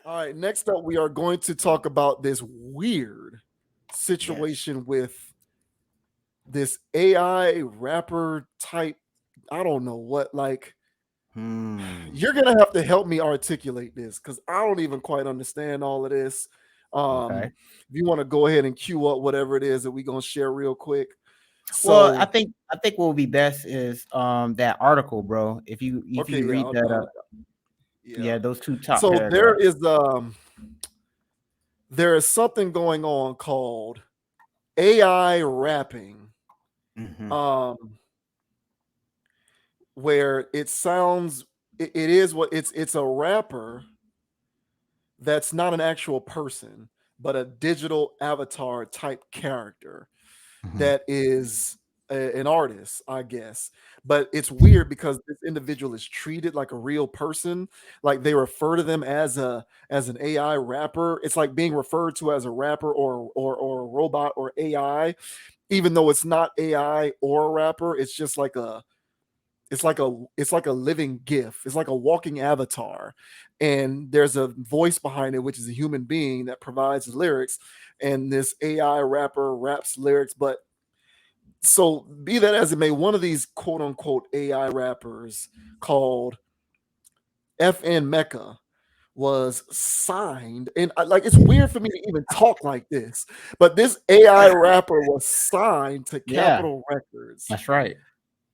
All right, next up, we are going to talk about this weird Yes. situation with this AI rapper type. I don't know what, like, Hmm. you're gonna have to help me articulate this because I don't even quite understand all of this. Okay. If you want to go ahead and cue up whatever it is that we're gonna share real quick. Well, So, I think what would be best is that article, bro. If you okay, could yeah, read that yeah. yeah, those two top So paragraphs. there is something going on called AI rapping, Hmm. um, where it sounds it is what it's a rapper that's not an actual person, but a digital avatar type character Hmm. that is an artist, I guess. But it's weird because this individual is treated like a real person. Like they refer to them as an AI rapper. It's like being referred to as a rapper or a robot or AI, even though it's not AI or a rapper. It's just like a it's like a living gif. It's like a walking avatar, and there's a voice behind it, which is a human being that provides the lyrics. And this AI rapper raps lyrics, but so be that as it may, one of these quote unquote AI rappers called FN Mecca was signed, and like it's weird for me to even talk like this, but this AI rapper was signed to Yeah, Capitol Records, that's right.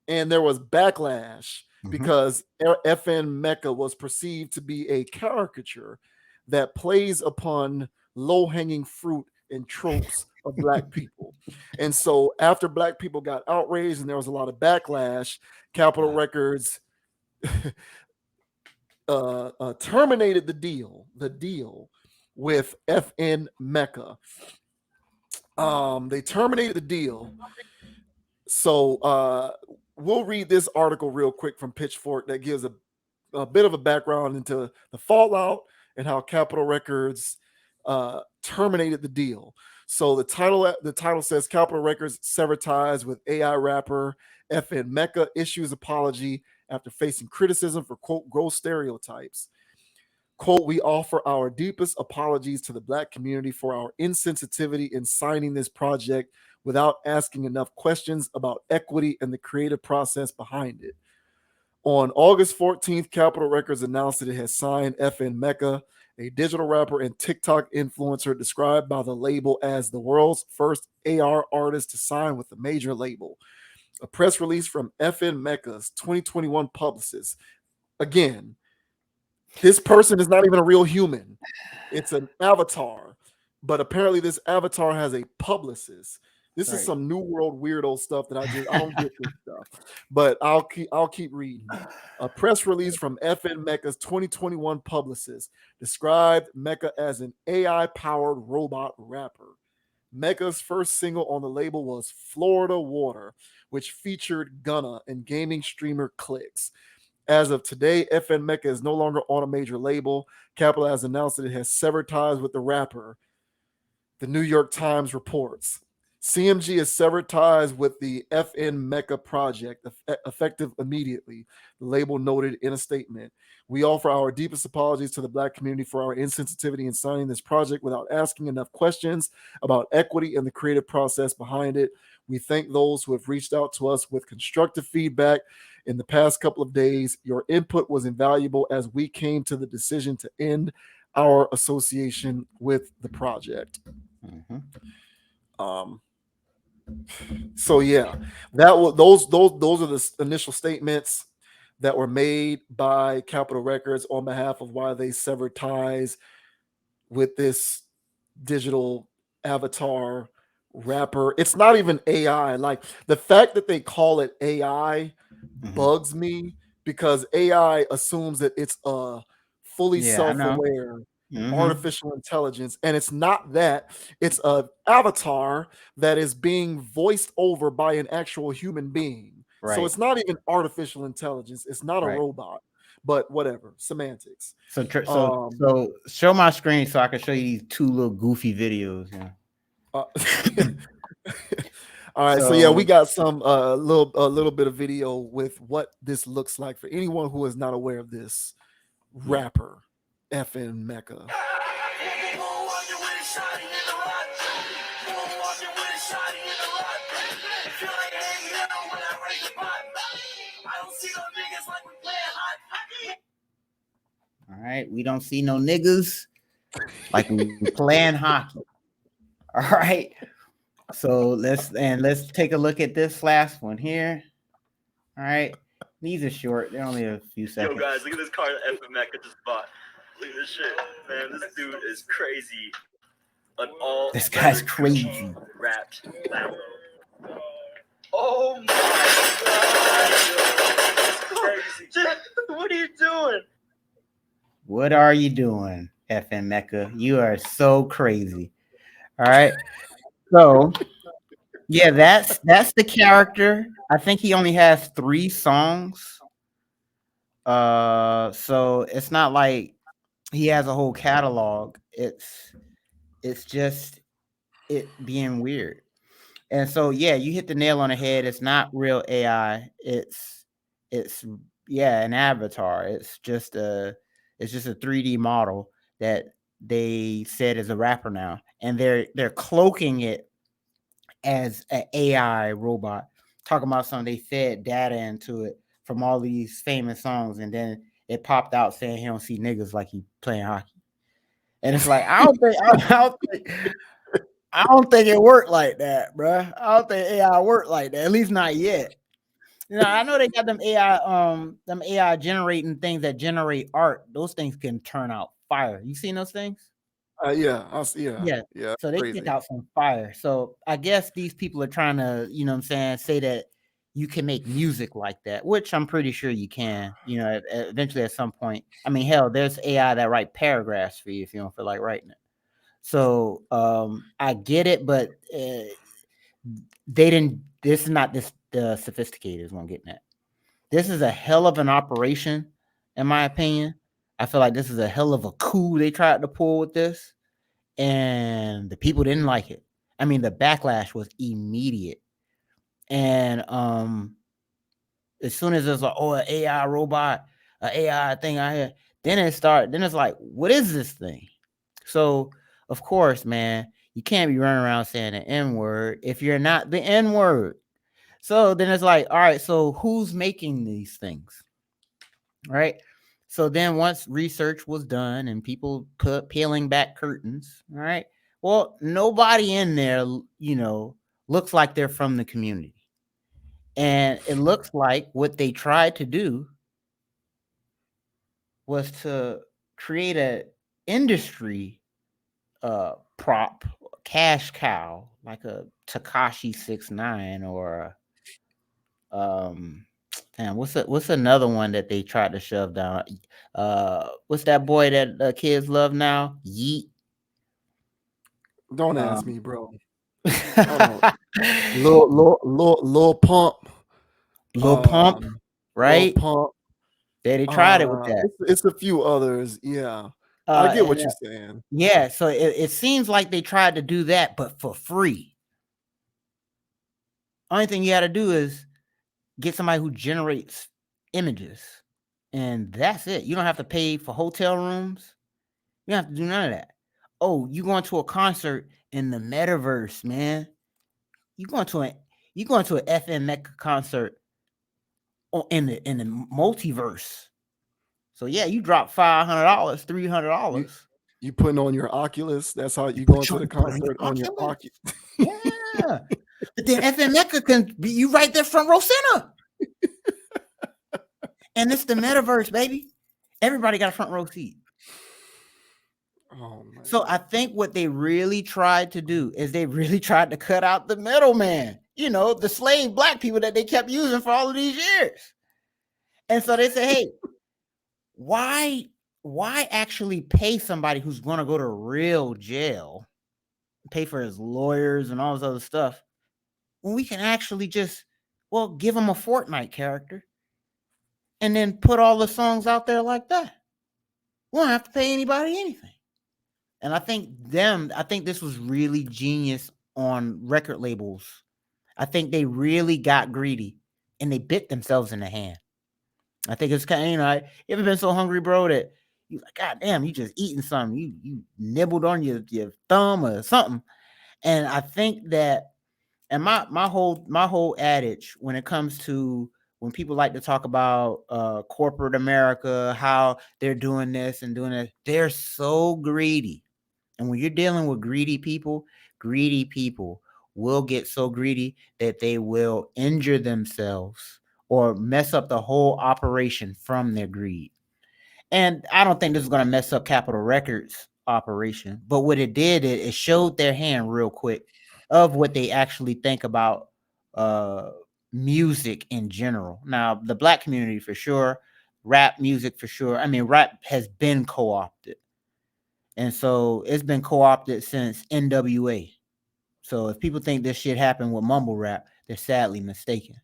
and there was backlash Hmm. because FN Mecca was perceived to be a caricature that plays upon low hanging fruit and tropes of black people. And so after black people got outraged and there was a lot of backlash, Capitol Records terminated the deal with FN Mecca. They terminated the deal. So we'll read this article real quick from Pitchfork that gives a bit of a background into the fallout and how Capitol Records terminated the deal. So the title says Capitol Records sever ties with AI rapper FN Mecca, issues apology after facing criticism for quote gross stereotypes. Quote, we offer our deepest apologies to the black community for our insensitivity in signing this project without asking enough questions about equity and the creative process behind it. On August 14th, Capitol Records announced that it has signed FN Mecca, a digital rapper and TikTok influencer described by the label as the world's first AR artist to sign with a major label. A press release from FN Mecca's 2021 publicist. Again, this person is not even a real human. It's an avatar. But apparently this avatar has a publicist. This is Right. some new world weirdo stuff that I don't get this stuff. But I'll keep reading. A press release from FN Mecca's 2021 publicist described Mecca as an AI powered robot rapper. Mecca's first single on the label was Florida Water, which featured Gunna and gaming streamer Clicks. As of today, FN Mecca is no longer on a major label. Capitol has announced that it has severed ties with the rapper, the New York Times reports. CMG has severed ties with the FN Mecca project, effective immediately, the label noted in a statement. We offer our deepest apologies to the black community for our insensitivity in signing this project without asking enough questions about equity and the creative process behind it. We thank those who have reached out to us with constructive feedback in the past couple of days. Your input was invaluable as we came to the decision to end our association with the project. Hmm. Um, so yeah, that was those are the initial statements that were made by Capitol Records on behalf of why they severed ties with this digital avatar rapper. It's not even AI. Like the fact that they call it AI Hmm. bugs me because AI assumes that it's a fully Yeah, I know. self-aware Hmm. artificial intelligence, and it's not that. It's a avatar that is being voiced over by an actual human being. So Right. it's not even artificial intelligence. It's not a Right. robot. But whatever, semantics. So Um show my screen so I can show you these two little goofy videos. Yeah. uh, all right, so yeah, we So got some a little bit of video with what this looks like for anyone who is not aware of this yeah. rapper, FN Mecca. All right, we don't see no niggas like we playing hockey. All right, so let's take a look at this last one here. All right, these are short; they're only a few seconds. Yo, guys, look at this car that FN Meka just bought. Look at this shit, man. This dude is crazy. An all This guy's crazy. wrapped Lambo. Oh my god! What are you doing? What are you doing, FN Mecca? You are so crazy. All right. So yeah, that's the character. I think he only has 3 songs. So it's not like he has a whole catalog. It's just it being weird. And so yeah, you hit the nail on the head. It's not real AI. It's yeah, an avatar. It's just a 3D model that they said is a rapper now, and they're cloaking it as an AI robot. Talking about something they fed data into it from all these famous songs, and then it popped out saying he don't see niggas like he playing hockey. And it's like I don't think it worked like that, bruh. I don't think AI worked like that. At least not yet. You know, I know they got them AI generating things that generate art. Those things can turn out fire. You seen those things? Yeah, yeah, Yeah. yeah, So they kick crazy. out some fire. So I guess these people are trying to, you know what I'm saying, say that you can make music like that, which I'm pretty sure you can, you know, eventually at some point. I mean, hell, there's AI that write paragraphs for you if you don't feel like writing it. So I get it, but they didn't. This is not this the sophisticated is what I'm getting at. This is a hell of an operation, in my opinion. I feel like this is a hell of a coup they tried to pull with this, and the people didn't like it. I mean, the backlash was immediate, and as soon as it's like, oh, an AI robot, an AI thing out here, then it's like, what is this thing? So, of course, man, you can't be running around saying the N word if you're not the N word. So then it's like, all right, so who's making these things? Right. So then once research was done and people put peeling back curtains, all right, well, nobody in there, you know, looks like they're from the community. And it looks like what they tried to do was to create a industry prop, cash cow, like a Takashi 6ix9ine or damn, what's another one that they tried to shove down? What's that boy that the kids love now? Yeet. Don't ask Um, me, bro. I don't. Lil Pump. Lil Pump, Um, Lil right? Pump. They tried it with that. It's a few others. Yeah, I get And what you're saying. yeah, so it seems like they tried to do that, but for free. Only thing you got to do is get somebody who generates images, and that's it. You don't have to pay for hotel rooms. You don't have to do none of that. Oh, you going to a concert in the metaverse, man? You going to a you going to an FN Mecca concert in the multiverse. So yeah, you drop $500, You $300. you putting on your Oculus. That's how You you put going to your the you put on your concert on your Oculus. Oculus. Yeah. But then FN Mecca can be you right there front row center. And it's the metaverse, baby. Everybody got a front row seat. Oh man. So I think what they really tried to do is they really tried to cut out the middleman, you know, the slave black people that they kept using for all of these years. And so they said, hey, why actually pay somebody who's going to go to real jail, pay for his lawyers and all this other stuff, when we can actually just, well, give him a Fortnite character and then put all the songs out there like that. We don't have to pay anybody anything. And I think this was really genius on record labels. I think they really got greedy and they bit themselves in the hand. I think it's kind of, you know, you ever been so hungry, bro, that You like, God damn, you just eating something. You nibbled on your thumb or something. And I think that, and my whole adage when it comes to when people like to talk about corporate America, how they're doing this and doing that, they're so greedy. And when you're dealing with greedy people will get so greedy that they will injure themselves or mess up the whole operation from their greed. And I don't think this is going to mess up Capitol Records operation, but what it did, it showed their hand real quick of what they actually think about uh music in general. Now, the black community for sure, rap music for sure. I mean, rap has been co-opted. And so it's been co-opted since NWA. So if people think this shit happened with mumble rap, they're sadly mistaken.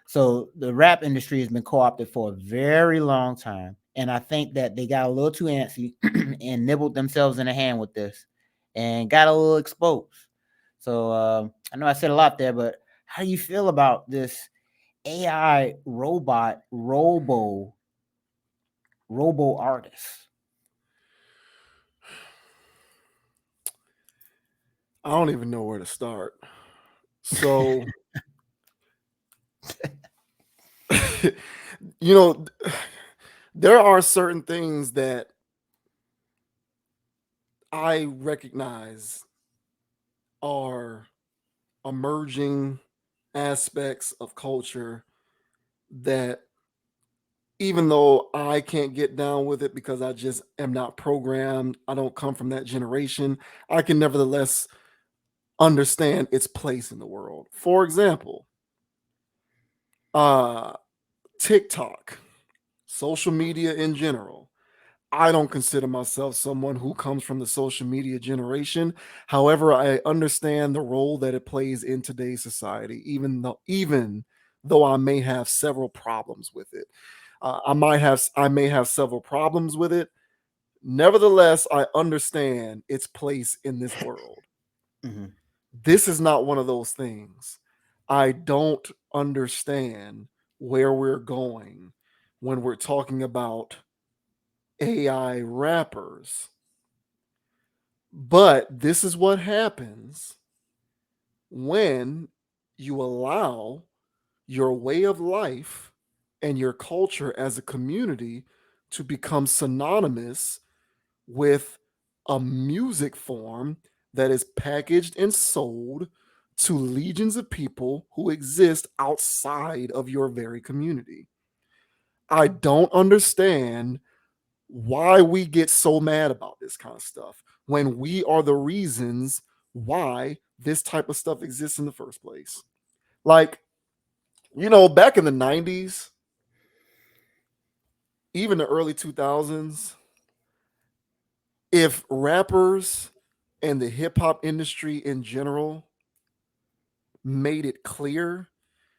So the rap industry has been co-opted for a very long time, and I think that they got a little too antsy and nibbled themselves in the hand with this, and got a little exposed. So I know I said a lot there, but how do you feel about this AI robot robo artist? I don't even know where to start. So, you know, there are certain things that I recognize are emerging aspects of culture that, even though I can't get down with it because I just am not programmed, I don't come from that generation, I can nevertheless understand its place in the world. For example, uh TikTok, social media in general. I don't consider myself someone who comes from the social media generation. However, I understand the role that it plays in today's society, even though I may have several problems with it. I may have several problems with it. Nevertheless, I understand its place in this world. Mhm. This is not one of those things. I don't understand where we're going when we're talking about AI rappers. But this is what happens when you allow your way of life and your culture as a community to become synonymous with a music form that is packaged and sold to legions of people who exist outside of your very community. I don't understand why we get so mad about this kind of stuff when we are the reasons why this type of stuff exists in the first place. Like, back in the 90s, even the early 2000s, if rappers and the hip hop industry in general made it clear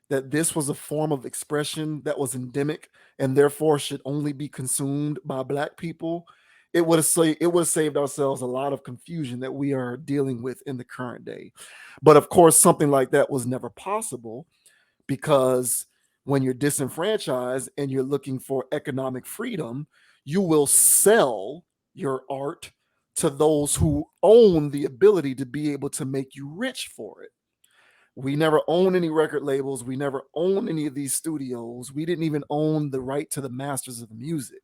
that this was a form of expression that was endemic and therefore should only be consumed by black people, it would have saved ourselves a lot of confusion that we are dealing with in the current day. But of course, something like that was never possible because when you're disenfranchised and you're looking for economic freedom, you will sell your art to those who own the ability to be able to make you rich for it. We never owned any record labels. We never owned any of these studios. We didn't even own the right to the masters of the music.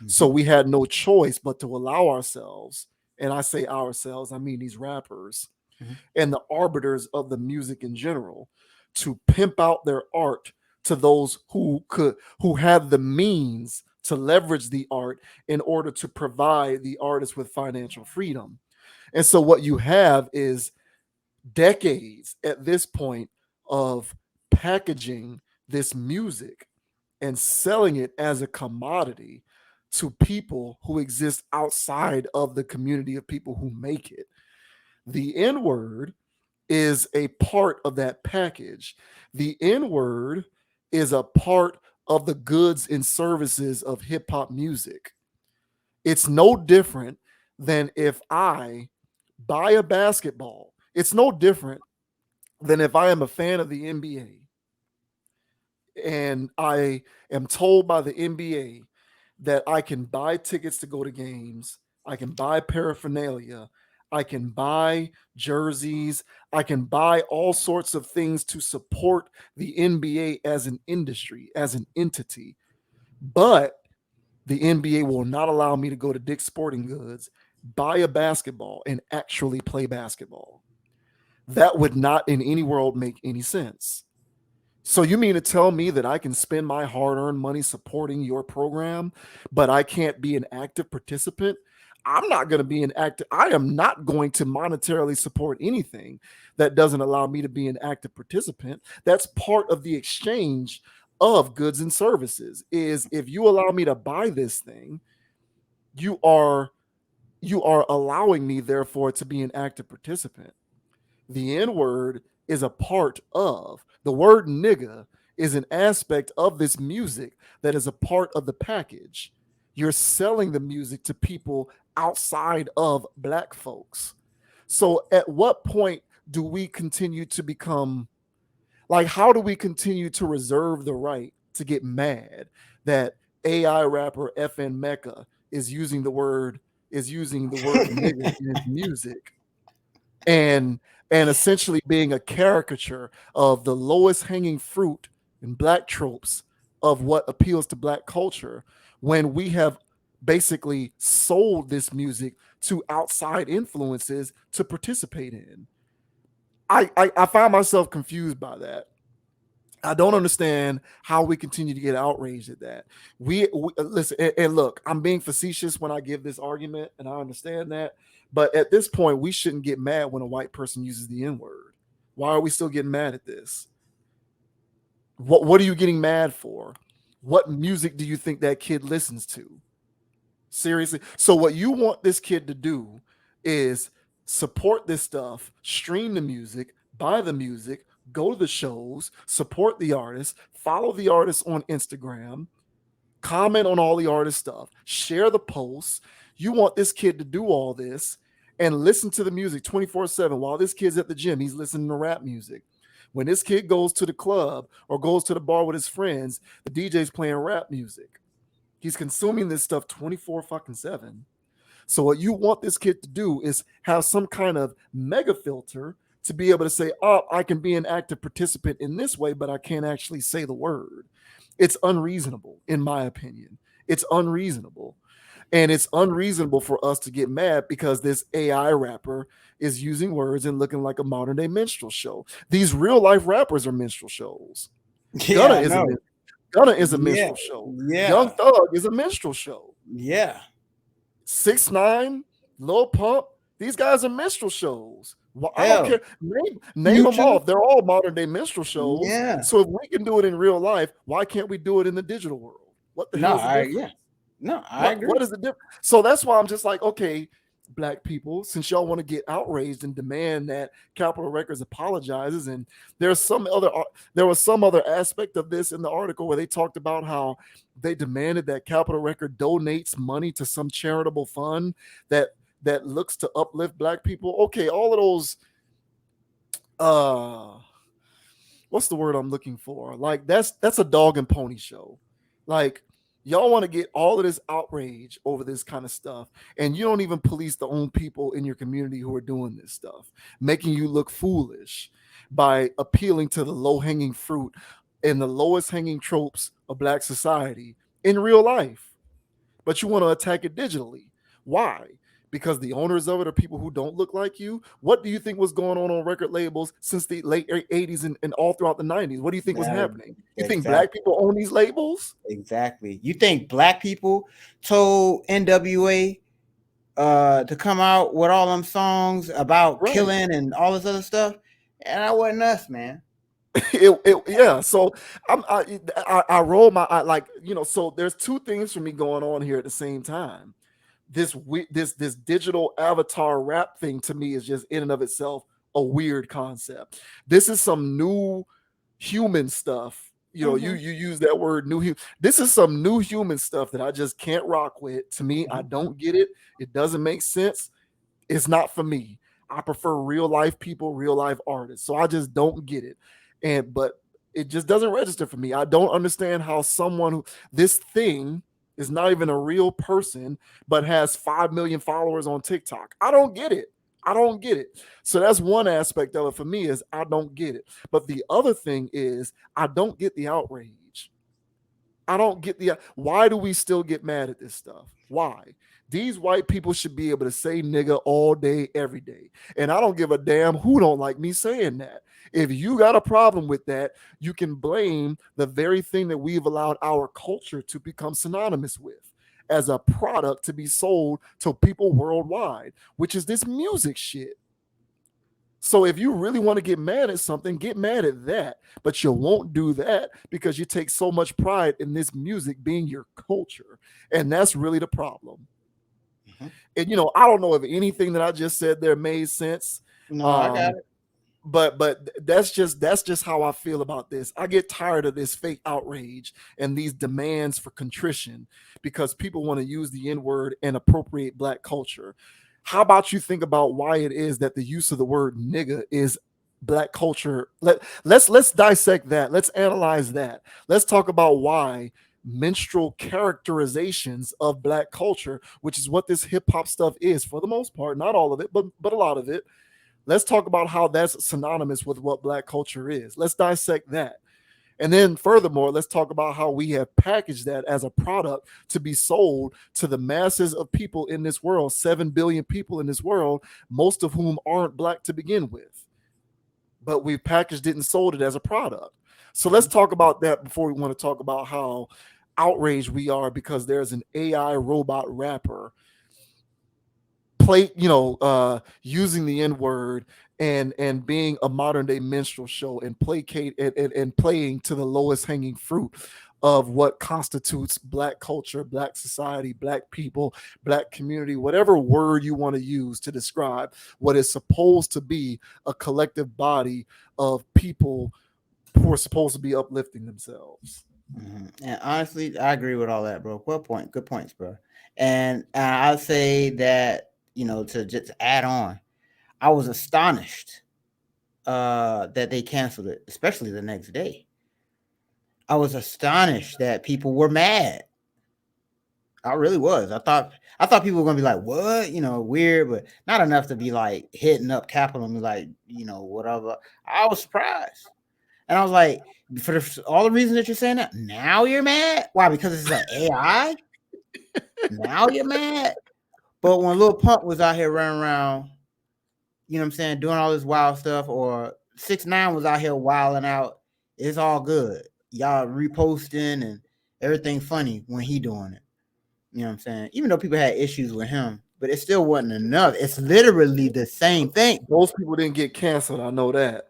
So Mhm. we had no choice but to allow ourselves, and I say ourselves, I mean these rappers Mhm. and the arbiters of the music in general, to pimp out their art to those who had the means to leverage the art in order to provide the artist with financial freedom. And so what you have is decades at this point of packaging this music and selling it as a commodity to people who exist outside of the community of people who make it. The N word is a part of that package. The N word is a part of the goods and services of hip hop music. It's no different than if I buy a basketball. It's no different than if I am a fan of the NBA and I am told by the NBA that I can buy tickets to go to games, I can buy paraphernalia, I can buy jerseys, I can buy all sorts of things to support the NBA as an industry, as an entity. But the NBA will not allow me to go to Dick's Sporting Goods, buy a basketball, and actually play basketball. That would not in any world make any sense. So you mean to tell me that I can spend my hard-earned money supporting your program, but I can't be an active participant? I'm not going to be an active. I am not going to monetarily support anything that doesn't allow me to be an active participant. That's part of the exchange of goods and services. Is if you allow me to buy this thing, you are allowing me therefore to be an active participant. The N word is a part of the word nigga is an aspect of this music that is a part of the package. You're selling the music to people outside of black folks. So at what point do we continue to become like, how do we continue to reserve the right to get mad that AI rapper FN Meka is using the word nigga in his music and essentially being a caricature of the lowest hanging fruit and black tropes of what appeals to black culture when we have basically sold this music to outside influences to participate in. I find myself confused by that. I don't understand how we continue to get outraged at that. We listen and look. I'm being facetious when I give this argument, and I understand that. But at this point, we shouldn't get mad when a white person uses the N word. Why are we still getting mad at this? What are you getting mad for? What music do you think that kid listens to? Seriously. So what you want this kid to do is support this stuff, stream the music, buy the music, go to the shows, support the artists, follow the artists on Instagram, comment on all the artist stuff, share the posts. You want this kid to do all this and listen to the music 24/7 while this kid's at the gym, he's listening to rap music. When this kid goes to the club or goes to the bar with his friends, the DJ's playing rap music. He's consuming this stuff 24 fucking 7. So what you want this kid to do is have some kind of mega filter to be able to say, oh, I can be an active participant in this way, but I can't actually say the word. It's unreasonable, in my opinion. It's unreasonable. And it's unreasonable for us to get mad because this AI rapper is using words and looking like a modern day minstrel show. These real life rappers are minstrel shows. Gunna is a Gunna is a minstrel show. Yeah. Young Thug is a minstrel show. Yeah. 6ix9ine, Lil Pump, these guys are minstrel shows. Well, I Hell. don't care. Name them Future. off. They're all modern day minstrel shows. Yeah. So if we can do it in real life, why can't we do it in the digital world? What the hell is the difference? I agree. What is the difference? So that's why I'm just like, okay, black people, since y'all want to get outraged and demand that Capitol Records apologizes, and there was some other aspect of this in the article where they talked about how they demanded that Capitol Record donates money to some charitable fund that looks to uplift black people. Okay, all of those what's the word I'm looking for? Like that's a dog and pony show. Like y'all want to get all of this outrage over this kind of stuff, and you don't even police the own people in your community who are doing this stuff, making you look foolish by appealing to the low-hanging fruit and the lowest hanging tropes of black society in real life. But you want to attack it digitally. Why? Because the owners of it are people who don't look like you. What do you think was going on record labels since the late 80s and all throughout the 90s? What do you think was happening? You think black people own these labels? Exactly. You think black people told NWA to come out with all them songs about killing and all this other stuff? And that wasn't us, man. Yeah. So I roll my eye, like, so there's two things for me going on here at the same time. This digital avatar rap thing to me is just in and of itself a weird concept. This is some new human stuff. You use that word new. This is some new human stuff that I just can't rock with. To me, I don't get it. It doesn't make sense. It's not for me. I prefer real life people, real life artists. So I just don't get it. But it just doesn't register for me. I don't understand how this thing is not even a real person, but has 5 million followers on TikTok. I don't get it. I don't get it. So that's one aspect of it for me is I don't get it. But the other thing is I don't get the outrage. I don't get the why do we still get mad at this stuff? Why? These white people should be able to say nigga all day, every day. And I don't give a damn who don't like me saying that. If you got a problem with that, you can blame the very thing that we've allowed our culture to become synonymous with as a product to be sold to people worldwide, which is this music shit. So if you really want to get mad at something, get mad at that. But you won't do that because you take so much pride in this music being your culture. And that's really the problem. Mhm. And I don't know if anything that I just said there made sense. No, I got Um, it. but that's just how I feel about this. I get tired of this fake outrage and these demands for contrition because people want to use the N-word and appropriate black culture. How about you think about why it is that the use of the word nigga is black culture? Let's dissect that. Let's analyze that. Let's talk about why minstrel characterizations of black culture, which is what this hip hop stuff is for the most part, not all of it, but a lot of it. Let's talk about how that's synonymous with what black culture is. Let's dissect that. And then furthermore, let's talk about how we have packaged that as a product to be sold to the masses of people in this world, 7 billion people in this world, most of whom aren't black to begin with. But we've packaged it and sold it as a product. So let's talk about that before we want to talk about how outraged we are because there's an AI robot rapper using the N-word and being a modern day minstrel show and placate and playing to the lowest hanging fruit of what constitutes black culture, black society, black people, black community, whatever word you want to use to describe what is supposed to be a collective body of people who are supposed to be uplifting themselves. And honestly, I agree with all that, bro. Well point, good points, bro. And I'll say that to just add on, I was astonished that they canceled it, especially the next day. I was astonished that people were mad. I really was. I thought people were gonna be like, "What?" Weird, but not enough to be like hitting up Capitol and be like, whatever. I was surprised, and I was like, for all the reasons that you're saying that, now you're mad. Why? Because it's an AI. Now you're mad. But when Lil Pump was out here running around, what I'm saying, doing all this wild stuff, or 6ix9ine was out here wilding out, it's all good. Y'all reposting and everything funny when he doing it. You know what I'm saying? Even though people had issues with him, but it still wasn't enough. It's literally the same thing. Those people didn't get canceled. I know that.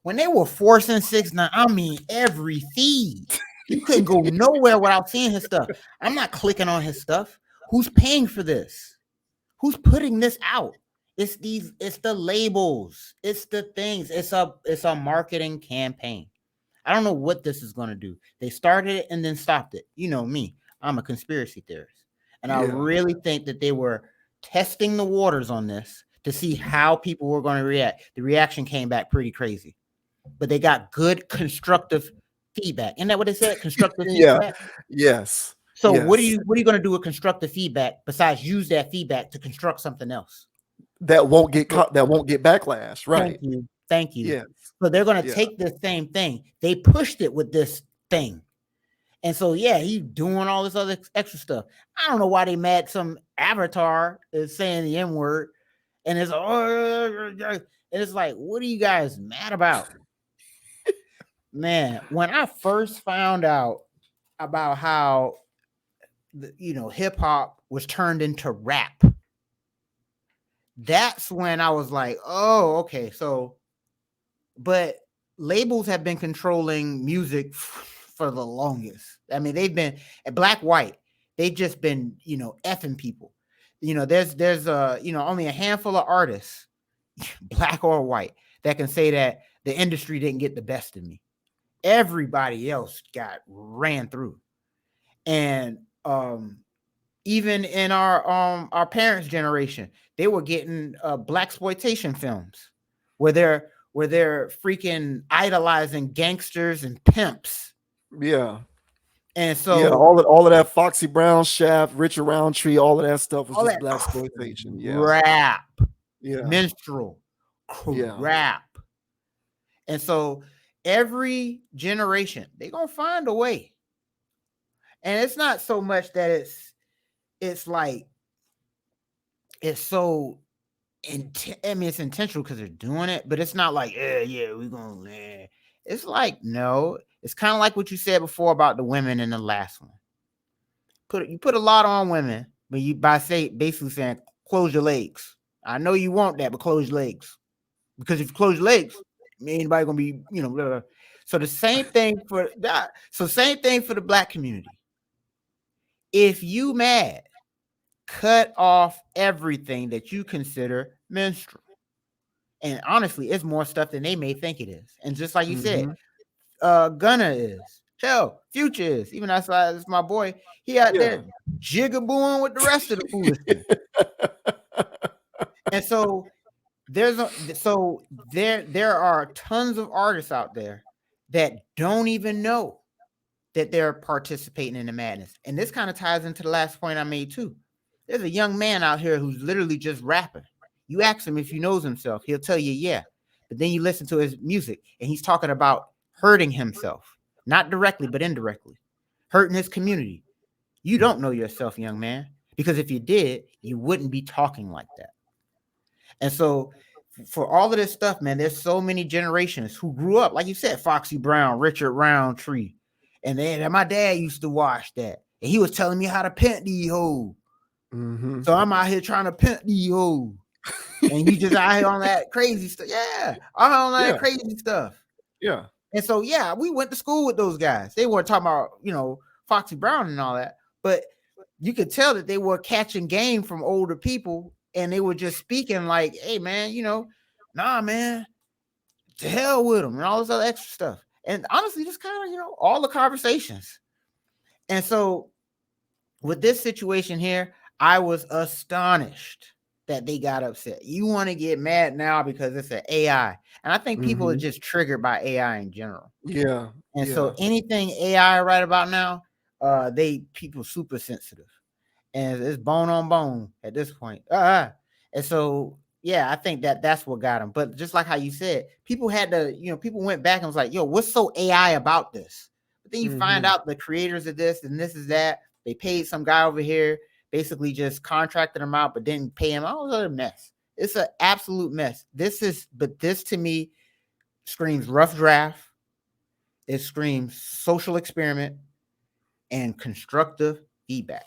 When they were forcing 6ix9ine, I mean every feed. You couldn't go nowhere without seeing his stuff. I'm not clicking on his stuff. Who's paying for this? Who's putting this out? It's the labels, it's the things, it's a marketing campaign. I don't know what this is going to do. They started it and then stopped it. You know me, I'm a conspiracy theorist. And I really think that they were testing the waters on this to see how people were going to react. The reaction came back pretty crazy, but they got good constructive feedback. Isn't that what they said? Constructive feedback. Yes. So yes. what are you going to do with constructive feedback besides use that feedback to construct something else that won't get backlash, right? Thank you. Yes. So they're going to take the same thing. They pushed it with this thing. And so, he's doing all this other extra stuff. I don't know why they mad some avatar is saying the N-word. And it's like, what are you guys mad about? Man, when I first found out about how hip hop was turned into rap, that's when I was like, oh, okay. So, but labels have been controlling music for the longest. I mean, they've been black, white. They've just been, effing people. There's only a handful of artists, black or white, that can say that the industry didn't get the best of me. Everybody else got ran through. And even in our parents' generation, they were getting blaxploitation films where they're freaking idolizing gangsters and pimps. Yeah. And Yeah, so all of that Foxy Brown, Shaft, Richard Roundtree, all of that stuff was all just that black exploitation. Yeah, crap, yeah, minstrel yeah. crap. And so every generation, they're gonna find a way. And it's not so much that it's like it's so I mean it's intentional because they're doing it, but it's not like, yeah, we're gonna it's like, no, it's kind of like what you said before about the women in the last one. You put a lot on women, but you basically saying close your legs. I know you want that, but close your legs. Because if you close your legs, anybody gonna be, blah, blah. So the same thing for that. So same thing for the black community. If you mad, cut off everything that you consider menstrual. And honestly, it's more stuff than they may think it is. And just like you said, Gunna is. Hell, Future is. Even outside, it's my boy. He out there jigabooing with the rest of the foolishness. And so there are tons of artists out there that don't even know that they're participating in the madness. And this kind of ties into the last point I made too. There's a young man out here who's literally just rapping. You ask him if he knows himself, he'll tell you, yeah. But then you listen to his music and he's talking about hurting himself, not directly, but indirectly, hurting his community. You don't know yourself, young man, because if you did, you wouldn't be talking like that. And so for all of this stuff, man, there's so many generations who grew up, like you said, Foxy Brown, Richard Roundtree. And then my dad used to watch that. And he was telling me how to pimp these hoes. So I'm out here trying to pimp these hoes. And you just out here on that crazy stuff. Yeah. I'm on that crazy stuff. Yeah. And so, yeah, we went to school with those guys. They weren't talking about, Foxy Brown and all that. But you could tell that they were catching game from older people. And they were just speaking like, hey, man, nah, man, to hell with them and all this other extra stuff. And honestly, just kind of, all the conversations. And so with this situation here, I was astonished that they got upset. You want to get mad now because it's an AI. And I think people are just triggered by AI in general. Yeah. And so anything AI right about now, people super sensitive. And it's bone on bone at this point. And so, yeah, I think that's what got them. But just like how you said, people had to, people went back and was like, yo, what's so AI about this? But then you find out the creators of this and this is that. They paid some guy over here, basically just contracted him out, but didn't pay him. All this other mess. It's an absolute mess. This to me screams rough draft. It screams social experiment and constructive feedback.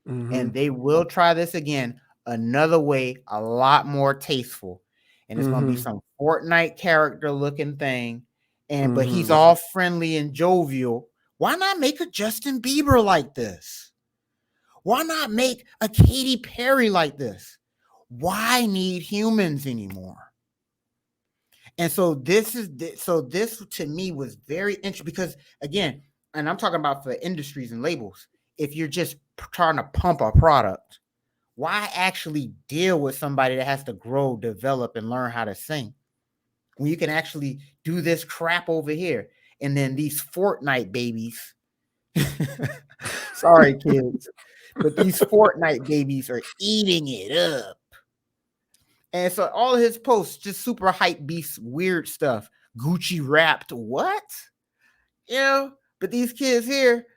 And they will try this again another way, a lot more tasteful. And it's going to be some Fortnite character looking thing. But he's all friendly and jovial. Why not make a Justin Bieber like this? Why not make a Katy Perry like this? Why need humans anymore? And so this to me was very interesting because, again, and I'm talking about for industries and labels, if you're just trying to pump a product, why actually deal with somebody that has to grow, develop, and learn how to sing when you can actually do this crap over here? And then these Fortnite babies, sorry kids, but these Fortnite babies are eating it up. And so all of his posts, just super hype beast, weird stuff. Gucci wrapped, what? But these kids here,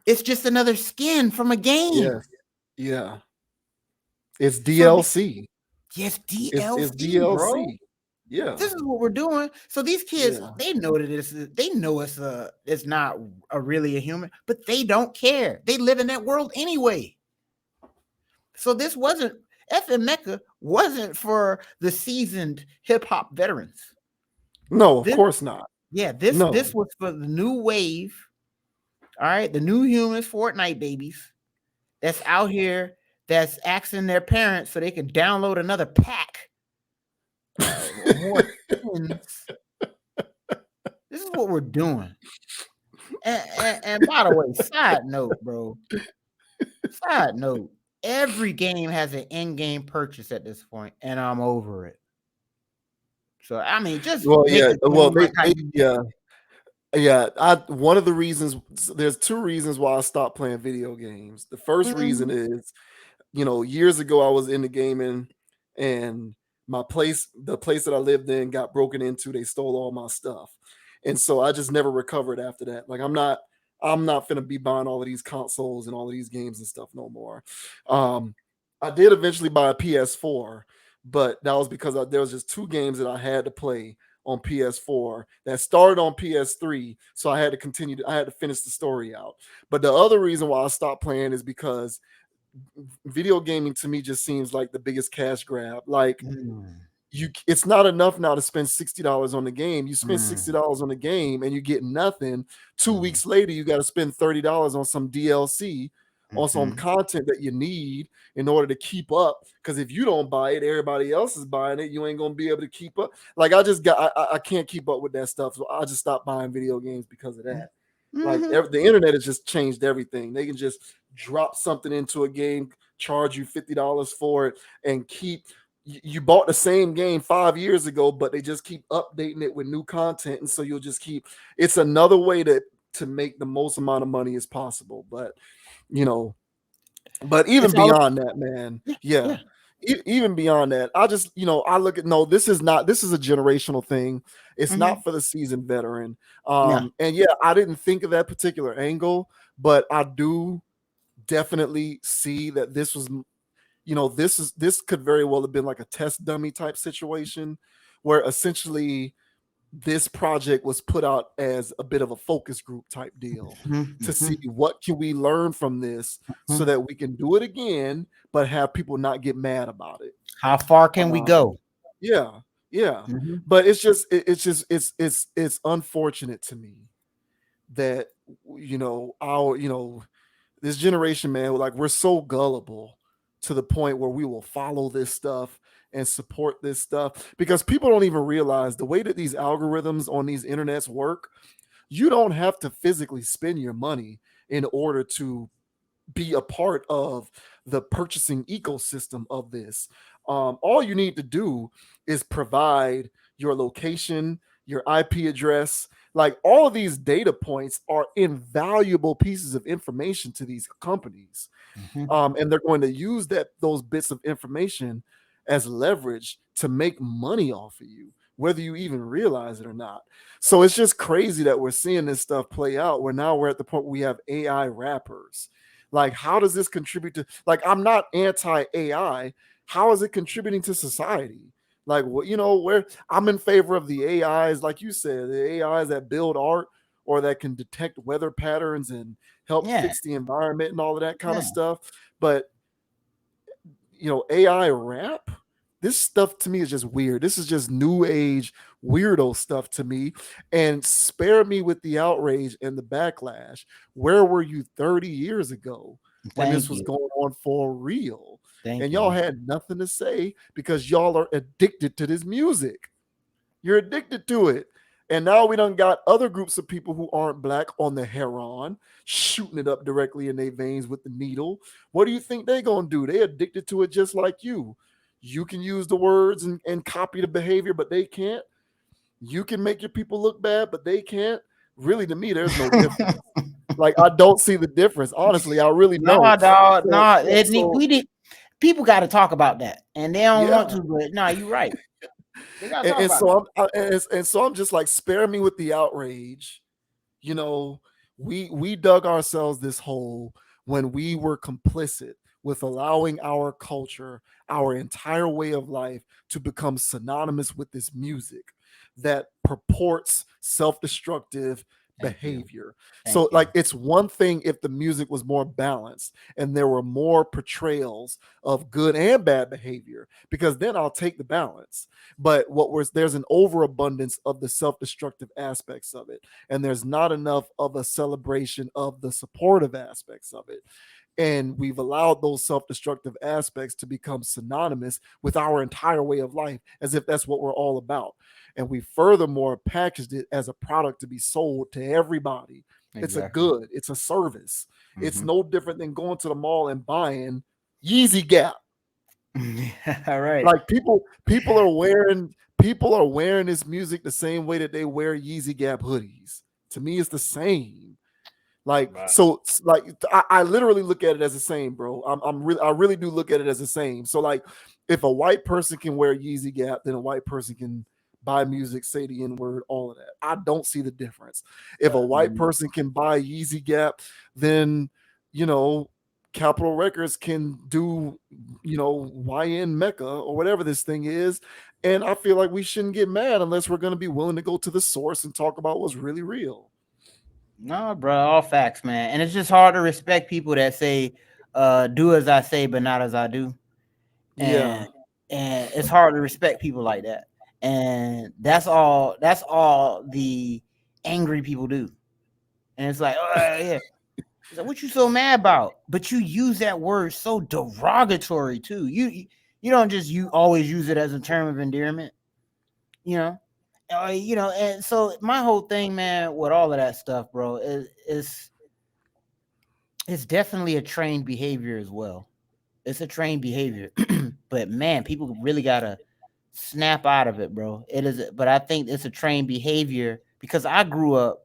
it's just another skin from a game. Yeah. It's DLC. Yes, DLC, it's DLC. bro. Yeah. This is what we're doing. So these kids, they know that they know it's not really a human, but they don't care. They live in that world anyway. So this wasn't FN Meka wasn't for the seasoned hip hop veterans. No, of course not. Yeah, this was for the new wave. All right, the new humans, Fortnite babies, that's out here, that's asking their parents so they can download another pack. More skins. This is what we're doing. And by the way, side note, bro. Side note. Every game has an in-game purchase at this point, and I'm over it. So I mean, just Yeah, one of the reasons, there's two reasons why I stopped playing video games. The first reason Mhm. is, years ago I was into gaming, and the place that I lived in got broken into. They stole all my stuff. And so I just never recovered after that. Like I'm not gonna be buying all of these consoles and all of these games and stuff no more. Um I did eventually buy a PS4, but that was because there was just two games that I had to play on PS4 that started on PS3, so I had to I had to finish the story out. But the other reason why I stopped playing is because video gaming to me just seems like the biggest cash grab. Like, Mm, it's not enough now to spend $60 on the game. You spend mm, $60 on the game and you get nothing. 2 weeks mm, later, you got to spend $30 on some DLC, on some mhm. content that you need in order to keep up. Because if you don't buy it, everybody else is buying it. You ain't gonna be able to keep up. Like, I can't keep up with that stuff. So I just stopped buying video games because of that. Like, Mhm. the internet has just changed everything. They can just drop something into a game, charge you $50 for it, and keep you bought the same game 5 years ago, but they just keep updating it with new content, and so you'll just keep. It's another way to make the most amount of money as possible, but you know, but even It's all beyond that, man, yeah, yeah, yeah. even beyond that, I just I look at no, this is a generational thing. It's Mhm. not for the seasoned veteran. Yeah. And yeah, I didn't think of that particular angle, but I do definitely see that this could very well have been like a test dummy type situation where essentially this project was put out as a bit of a focus group type deal Mhm, to see mhm, what can we learn from this so mhm. that we can do it again but have people not get mad about it. How far can we um go? yeah, yeah, Mhm. but it's unfortunate to me that our this generation, man, like we're so gullible to the point where we will follow this stuff and support this stuff because people don't even realize the way that these algorithms on these internets work. You don't have to physically spend your money in order to be a part of the purchasing ecosystem of this. All you need to do is provide your location, your IP address. Like, all of these data points are invaluable pieces of information to these companies, Mhm. and they're going to use those bits of information as leverage to make money off of you, whether you even realize it or not. So it's just crazy that we're seeing this stuff play out, where now we're at the point where we have AI rappers. Like, how does this contribute to, like, I'm not anti AI. How is it contributing to society? Like, where I'm in favor of the AIs, like you said, the AIs that build art or that can detect weather patterns and help Yeah, fix the environment and all of that kind of yeah. stuff. But AI rap, this stuff to me is just weird. This is just new age weirdo stuff to me. And spare me with the outrage and the backlash. Where were you 30 years ago when this Thank was you. going on for real? Thank And y'all you. had nothing to say because y'all are addicted to this music. You're addicted to it. And now we done got other groups of people who aren't black on the heron, shooting it up directly in their veins with the needle. What do you think they gonna do? They addicted to it just like you. You can use the words and copy the behavior, but they can't. You can make your people look bad, but they can't. Really, to me, there's no difference. Like, I don't see the difference. Honestly, I really No, don't. dog. So, No, so, so we did. People got to talk about that, and they don't want yeah. to. But no, you're right. They got to And, talk and about so that. and so I'm just like, spare me with the outrage. you know we dug ourselves this hole when we were complicit with allowing our culture, our entire way of life, to become synonymous with this music that purports self-destructive Thank you. behavior. So, Thank you. like, it's one thing if the music was more balanced and there were more portrayals of good and bad behavior, because then I'll take the balance. But there's an overabundance of the self-destructive aspects of it, and there's not enough of a celebration of the supportive aspects of it. And we've allowed those self-destructive aspects to become synonymous with our entire way of life, as if that's what we're all about. And we furthermore packaged it as a product to be sold to everybody. It's a Exactly. good, it's a service. It's Mm-hmm. no different than going to the mall and buying Yeezy Gap. All right. Like, people are wearing this music the same way that they wear Yeezy Gap hoodies To me, it's the same. Like, Right. so like I literally look at it as the same, bro. I really do look at it as the same. So like, if a white person can wear Yeezy Gap, then a white person can buy music, say the N word, all of that. I don't see the difference. If a white person can buy Yeezy Gap, then you know, Capitol Records can do, you know, YN Mecca or whatever this thing is. And I feel like we shouldn't get mad unless we're going to be willing to go to the source and talk about what's really real. No, bro, all facts, man. And it's just hard to respect people that say, do as I say, but not as I do. Yeah. And it's hard to respect people like that. And that's all the angry people do. And it's like, oh yeah. It's like, what you so mad about? But you use that word so derogatory too. You don't just you always use it as a term of endearment, you know. And so my whole thing, man, with all of that stuff, bro, is it's definitely a trained behavior as well. It's a trained behavior, but man, people really gotta snap out of it, bro. It is, but I think it's a trained behavior because I grew up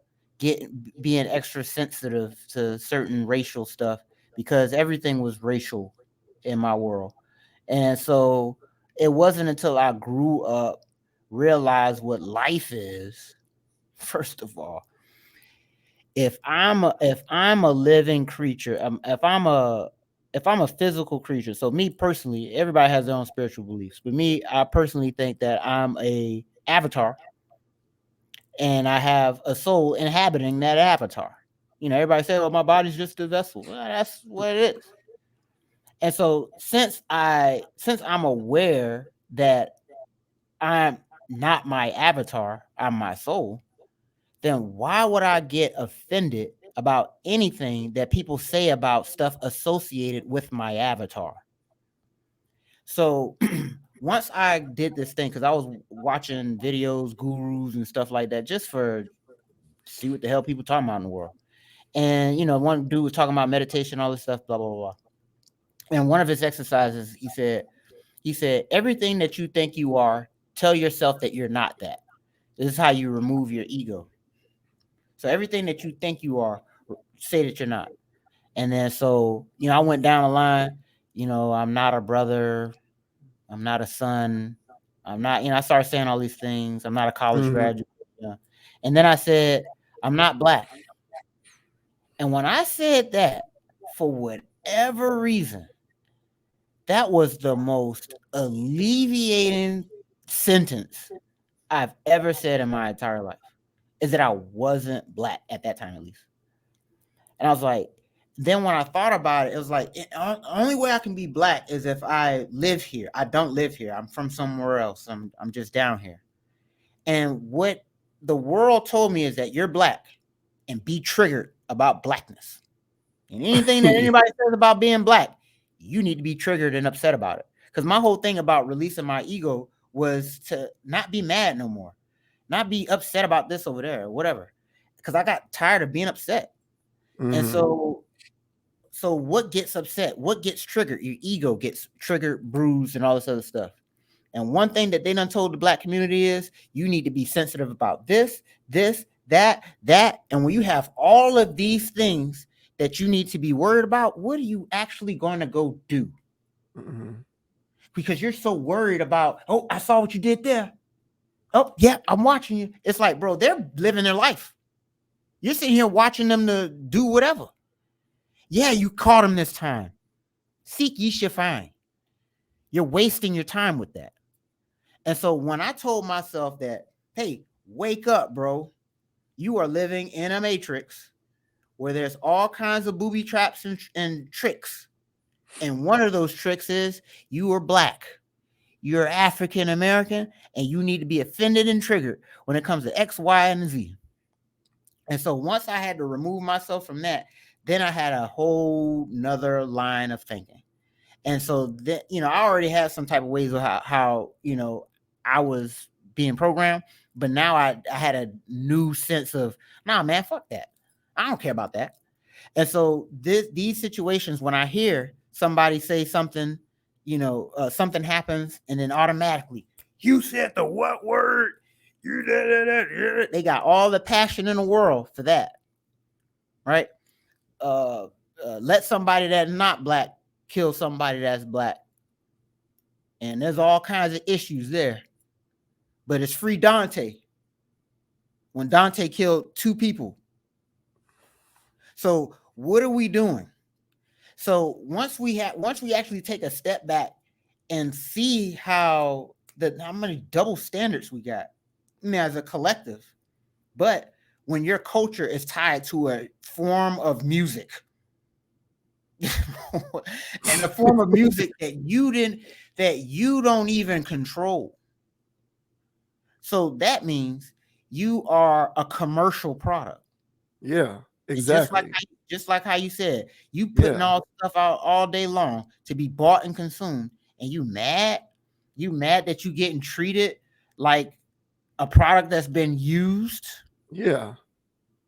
being extra sensitive to certain racial stuff because everything was racial in my world, and so it wasn't until I grew up realized what life is. First of all, if I'm a living creature, if I'm a physical creature, so me personally, everybody has their own spiritual beliefs, but me, I personally think that I'm a avatar and I have a soul inhabiting that avatar. Everybody say, "Oh, my body's just a vessel." Well, that's what it is. And so since I'm aware that I'm not my avatar, I'm my soul, then why would I get offended about anything that people say about stuff associated with my avatar? So once I did this thing, because I was watching videos, gurus, and stuff like that, just for see what the hell people talking about in the world. And one dude was talking about meditation, all this stuff, blah blah blah. And one of his exercises, he said, everything that you think you are, tell yourself that you're not that. This is how you remove your ego. So everything that you think you are, say that you're not. And then so, I went down the line, I'm not a brother, I'm not a son, I'm not, I started saying all these things. I'm not a college graduate. And then I said, I'm not black. And when I said that, for whatever reason, that was the most alleviating sentence I've ever said in my entire life, is that I wasn't black at that time, at least. And I was like, then when I thought about it, it was like, the only way I can be black is if I live here. I don't live here. I'm from somewhere else. I'm just down here. And what the world told me is that you're black and be triggered about blackness. And anything that anybody says about being black, you need to be triggered and upset about it. Because my whole thing about releasing my ego was to not be mad no more, not be upset about this over there or whatever. Because I got tired of being upset. And so what gets upset? What gets triggered? Your ego gets triggered, bruised, and all this other stuff. And one thing that they done told the black community is you need to be sensitive about this, that. And when you have all of these things that you need to be worried about, what are you actually going to go do? Because you're so worried about, oh, I saw what you did there. Oh, yeah, I'm watching you. It's like, bro, they're living their life. You're sitting here watching them to do whatever. Yeah, you caught them this time. Seek ye shall find. You're wasting your time with that. And so when I told myself that, hey, wake up, bro. You are living in a matrix where there's all kinds of booby traps and tricks. And one of those tricks is you are black. You're African American, and you need to be offended and triggered when it comes to X, Y, and Z. And so once I had to remove myself from that, then I had a whole nother line of thinking. And so that, I already had some type of ways of how I was being programmed, but now I had a new sense of, nah, man, fuck that. I don't care about that. And so these situations, when I hear somebody say something, something happens, and then automatically, you said the what word? They got all the passion in the world for that, right? Let somebody that's not black kill somebody that's black, and there's all kinds of issues there. But it's free Dante when Dante killed 2 people. So what are we doing? So once we actually take a step back and see how many double standards we got, I mean, as a collective, but when your culture is tied to a form of music, and a form of music that you don't even control, so that means you are a commercial product. Yeah, And exactly. just like how you said, you putting Yeah. all stuff out all day long to be bought and consumed, and you mad that you getting treated like a product that's been used. Yeah.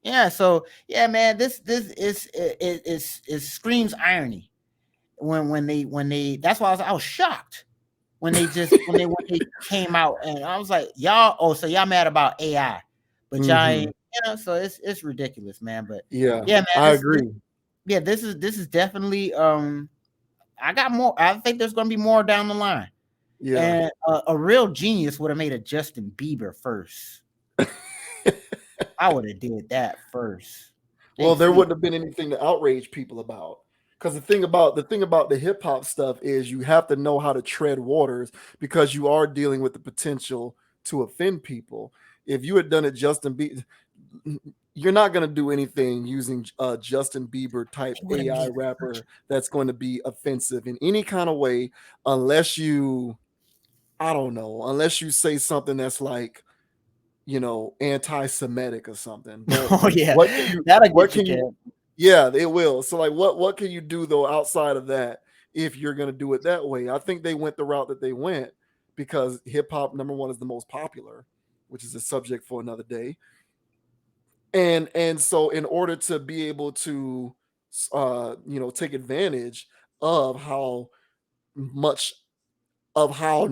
Yeah, so yeah, man, this is screams irony. When they that's why I was shocked when they came out, and I was like, y'all, so y'all mad about AI, but y'all Mhm. ain't, so it's ridiculous, man. But Yeah, yeah, man, I agree. this is definitely I got more. I think there's gonna be more down the line. Yeah. And a real genius would have made a Justin Bieber first. I would have did that first. Well, They there sleep. wouldn't have been anything to outrage people about. Because the thing about the hip hop stuff is you have to know how to tread waters because you are dealing with the potential to offend people. If you had done it Justin Bieber, you're not going to do anything using a Justin Bieber type They would have AI made rapper that's going to be offensive in any kind of way, unless you, I don't know, unless you say something that's like, anti-Semitic or something. But oh yeah, what can you that'll what get you can you killed. yeah, it will. So like what can you do though outside of that if you're gonna do it that way? I think they went the route that they went because hip hop number one is the most popular, which is a subject for another day. And so in order to be able to take advantage of much how I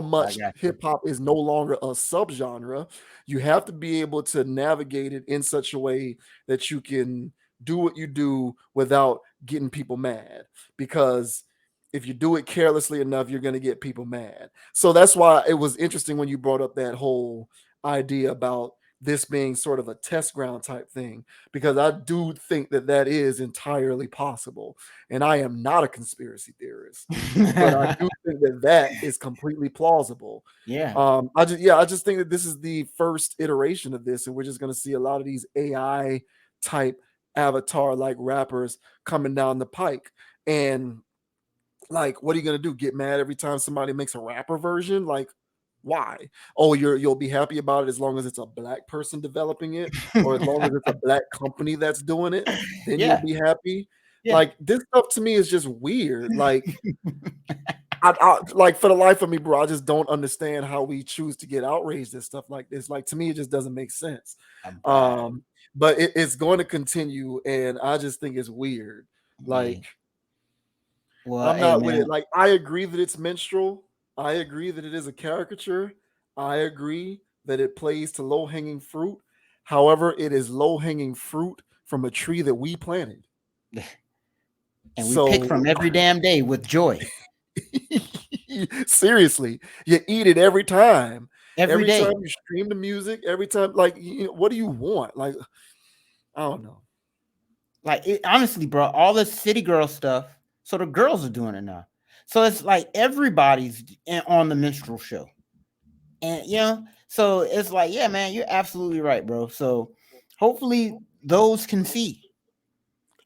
much got you. hip hop is no longer a subgenre, you have to be able to navigate it in such a way that you can do what you do without getting people mad. Because if you do it carelessly enough, you're going to get people mad. So that's why it was interesting when you brought up that whole idea about this being sort of a test ground type thing, because I do think that that is entirely possible. And I am not a conspiracy theorist, but I do think that that is completely plausible. Yeah. I just think that this is the first iteration of this, and we're just going to see a lot of these AI type avatar like rappers coming down the pike. And like, what are you going to do? Get mad every time somebody makes a rapper version? Like, why? Oh, you'll be happy about it as long as it's a black person developing it, or as long as it's a black company that's doing it, then you'll yeah. be happy. Yeah. Like, this stuff to me is just weird. Like, I like, for the life of me, bro, I just don't understand how we choose to get outraged at stuff like this. Like, to me, it just doesn't make sense. I'm bad. But it's going to continue, and I just think it's weird. Yeah. Like, Well, I'm hey not with it. man. Like, I agree that it's minstrel. I agree that it is a caricature. I agree that it plays to low hanging fruit. However, it is low hanging fruit from a tree that we planted. And we pick So from every damn day with joy. seriously, you eat it every time. Every Every day. time you stream the music, every time, like, what do you want? Like, I don't know. Like honestly, bro, all this city girl stuff. So the girls are doing it now. So it's like everybody's on the minstrel show, and so it's like, yeah, man, you're absolutely right, bro. So hopefully those can see,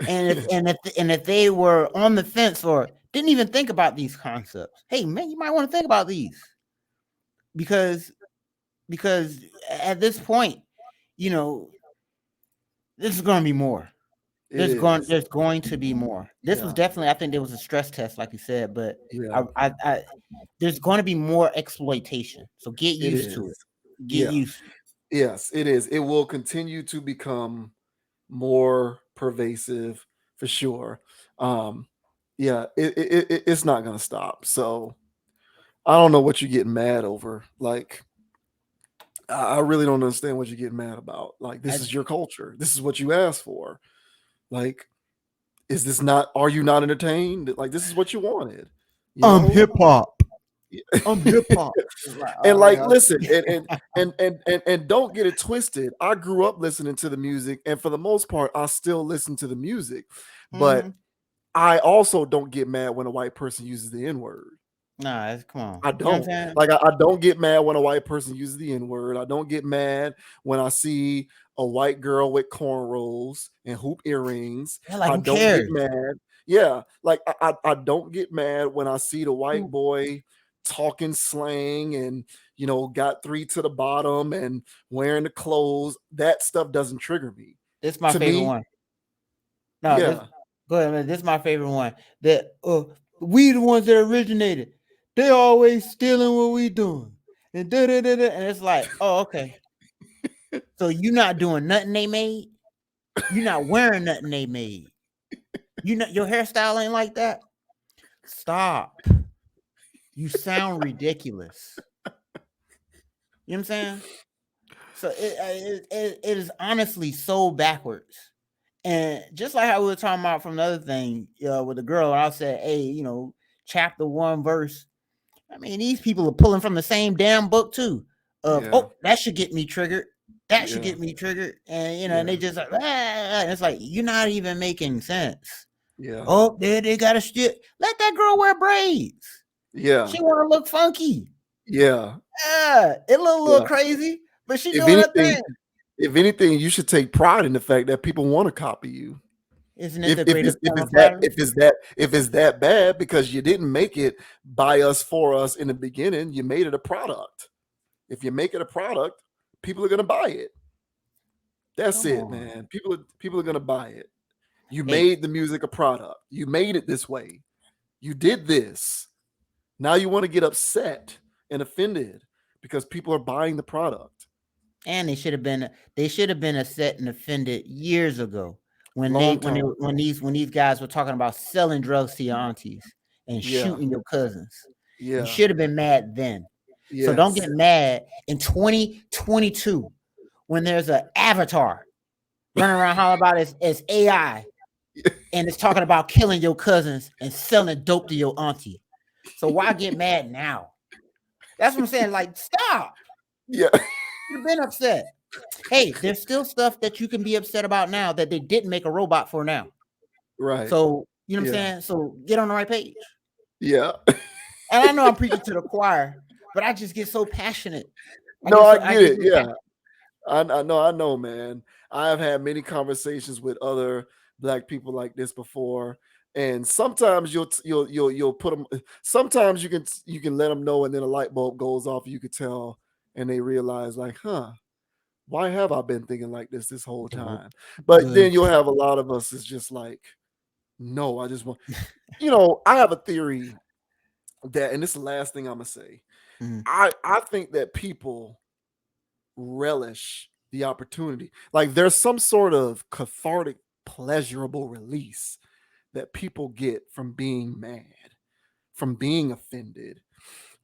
and if they were on the fence or didn't even think about these concepts, hey, man, you might want to think about these because at this point, you know, this is going to be more. It is. There's going to be more. This was Yeah. definitely, I think there was a stress test, like you said, but Yeah. there's going to be more exploitation. So get It used to is. it. Get Yeah. used. Yes, it is. It will continue to become more pervasive for sure. Um, yeah, it's not gonna stop. So I don't know what you're getting mad over. Like, I really don't understand what you're getting mad about. Like, this I, is your culture. This is what you asked for. Like, is this not? Are you not entertained? Like, this is what you wanted. You I'm know. hip hop. I'm hip hop. Like, And oh, like, yeah. listen, and don't get it twisted. I grew up listening to the music, and for the most part, I still listen to the music. But Mhm. I also don't get mad when a white person uses the N word. Nah, come on. I You know what I'm don't. saying? Like, I don't get mad when a white person uses the N word. I don't get mad when I see a white girl with cornrows and hoop earrings. Yeah, like I who don't get cares? mad. Yeah, like I don't get mad when I see the white Who- boy talking slang and got three to the bottom and wearing the clothes. That stuff doesn't trigger me. This is my To favorite me, one. No, this yeah, go ahead, man. This is my favorite one. That we the ones that originated. They always stealing what we doing. And da da da da. And it's like, oh, okay. So you not doing nothing they made? You not wearing nothing they made. You not your hairstyle ain't like that? Stop. You sound ridiculous. You know what I'm saying? So it is honestly so backwards. And just like how we were talking about from the other thing with the girl, I said, hey, chapter 1 verse. I mean, these people are pulling from the same damn book too. Of yeah, oh, that should get me triggered. That should yeah, get me triggered. And and yeah, they just like, and it's like you're not even making sense. yeah, Oh, they gotta still let that girl wear braids. yeah, She wanna look funky. yeah, Yeah, it look a little yeah. crazy, but she If doing her anything, thing. if anything, you should take pride in the fact that people want to copy you. Isn't it If the if it's greatest if form it's of that flattery? if it's that if it's that bad because you didn't make it by us for us in the beginning, you made it a product. If you make it a product, people are gonna buy it. That's Come it, on. man. People are gonna buy it. You Hey, made the music a product. You made it this way. You did this. Now you want to get upset and offended because people are buying the product. and they should have been upset and offended years ago when they Long when they time. when these guys were talking about selling drugs to your aunties and Yeah. shooting your cousins. You Yeah. should have been mad then. So don't Yes. get mad in 2022 when there's an avatar running around hollering about as AI and it's talking about killing your cousins and selling dope to your auntie. So why get mad now? That's what I'm saying. Like, stop. Yeah. You've been upset. Hey, there's still stuff that you can be upset about now that they didn't make a robot for now. Right. So, you know what I'm Yeah. saying? So get on the right page. Yeah. And I know I'm preaching to the choir, but I just get so passionate. No, I I get get it. so Yeah. passionate. I know, man. I have had many conversations with other black people like this before, and sometimes you'll put them. Sometimes you can let them know, and then a light bulb goes off. You could tell, and they realize, like, huh, why have I been thinking like this whole time? But then you'll have a lot of us. It's just like, no, I just want. I have a theory that, and this is the last thing I'm gonna say. Mhm. I think that people relish the opportunity. Like, there's some sort of cathartic, pleasurable release that people get from being mad, from being offended.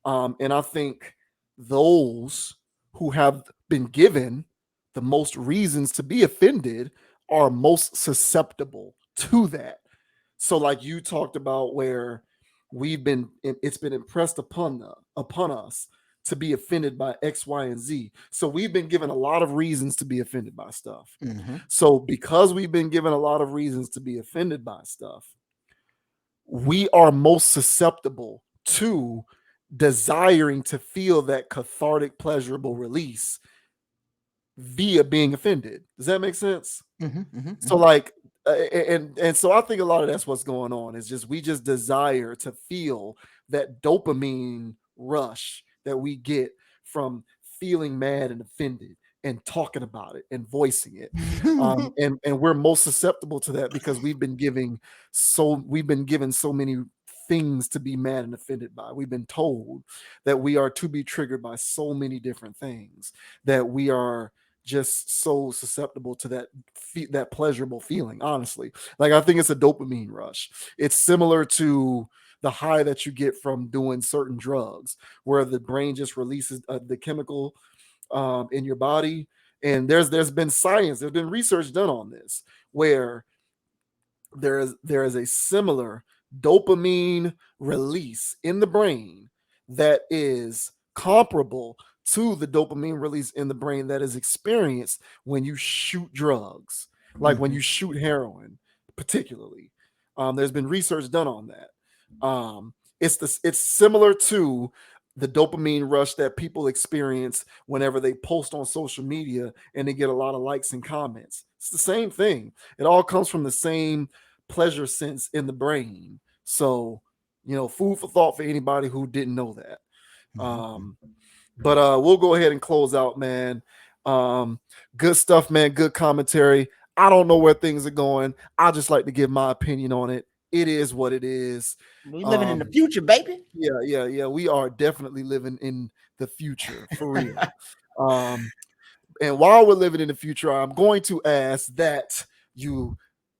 And I think those who have been given the most reasons to be offended are most susceptible to that. So, like you talked about, where it's been impressed upon us to be offended by X, Y, and Z. So we've been given a lot of reasons to be offended by stuff. Mhm. So because we've been given a lot of reasons to be offended by stuff, we are most susceptible to desiring to feel that cathartic, pleasurable release via being offended. Does that make sense? Mhm. Mhm. So, Mhm. like, and so I think a lot of that's what's going on. Is just we just desire to feel that dopamine rush that we get from feeling mad and offended and talking about it and voicing it. And we're most susceptible to that because we've been given so many things to be mad and offended by. We've been told that we are to be triggered by so many different things, that we are just so susceptible to that pleasurable feeling. Honestly, like, I think it's a dopamine rush. It's similar to the high that you get from doing certain drugs, where the brain just releases the chemical in your body. And there's been science, there's been research done on this, where there is a similar dopamine release in the brain that is comparable to the dopamine release in the brain that is experienced when you shoot drugs, like when you shoot heroin, particularly. There's been research done on that. It's similar to the dopamine rush that people experience whenever they post on social media and they get a lot of likes and comments. It's the same thing. It all comes from the same pleasure sense in the brain. So, food for thought for anybody who didn't know that. But we'll go ahead and close out, man. Good stuff, man. Good commentary. I don't know where things are going. I just like to give my opinion on it. It is what it is. We living in the future, baby. Yeah. We are definitely living in the future for real. And while we're living in the future, I'm going to ask that you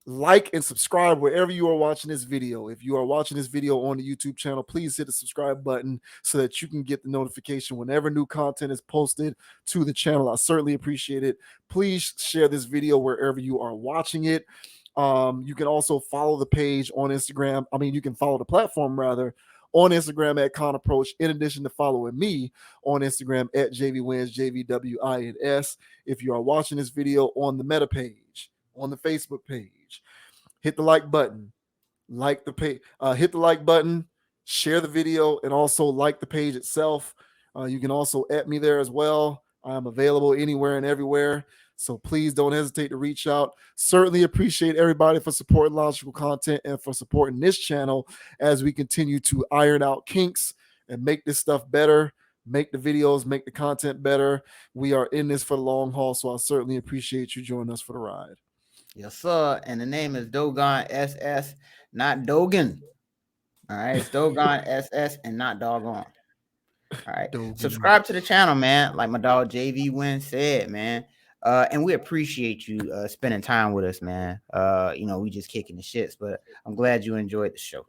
like and subscribe wherever you are watching this video. If you are watching this video on the YouTube channel, please hit the subscribe button so that you can get the notification whenever new content is posted to the channel. I certainly appreciate it. Please share this video wherever you are watching it. You can also follow the page on Instagram. You can follow the platform rather on Instagram at Con Approach, in addition to following me on Instagram at JVWins, JVWINS. If you are watching this video on the Meta page, on the Facebook page, hit the like button, hit the like button, share the video, and also like the page itself. You can also @ me there as well. I'm available anywhere and everywhere. So please don't hesitate to reach out. Certainly appreciate everybody for supporting Logical Content and for supporting this channel as we continue to iron out kinks and make this stuff better, make the videos, make the content better. We are in this for the long haul, so I certainly appreciate you joining us for the ride. Yes, sir. And the name is Dogon SS, not Dogan. All right, it's Dogon SS and not doggone. All right, subscribe to the channel, man. Like my dog JV Win said, man. And we appreciate you spending time with us, man. We just kicking the shits, but I'm glad you enjoyed the show.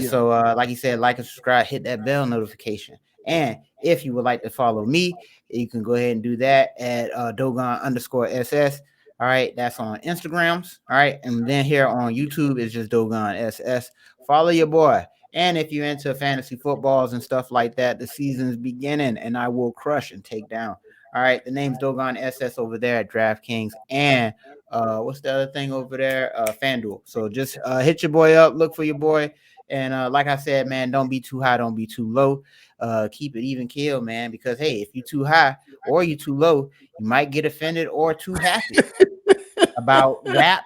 So like you said, like and subscribe, hit that bell notification. And if you would like to follow me, you can go ahead and do that at Dogon_SS. All right, that's on Instagrams. All right, and then here on YouTube is just Dogon SS. Follow your boy. And if you're into fantasy footballs and stuff like that, the season's beginning, and I will crush and take down. All right, the name's Dogon SS over there at DraftKings, and what's the other thing over there? FanDuel. So just hit your boy up, look for your boy, and like I said, man, don't be too high, don't be too low. Keep it even keel, man, because hey, if you're too high or you're too low, you might get offended or too happy about rap,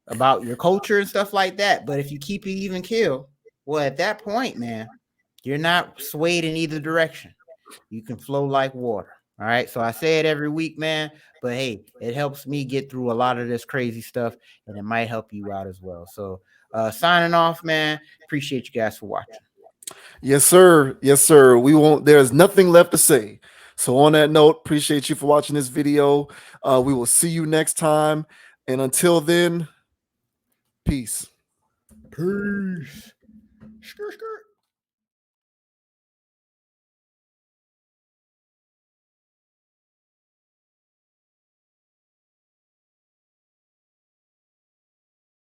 about your culture and stuff like that. But if you keep it even keel, well, at that point, man, you're not swayed in either direction. You can flow like water. All right. So I say it every week, man. But hey, it helps me get through a lot of this crazy stuff, and it might help you out as well. So signing off, man. Appreciate you guys for watching. Yes, sir. Yes, sir. There's nothing left to say. So on that note, appreciate you for watching this video. We will see you next time. And until then, peace. Peace.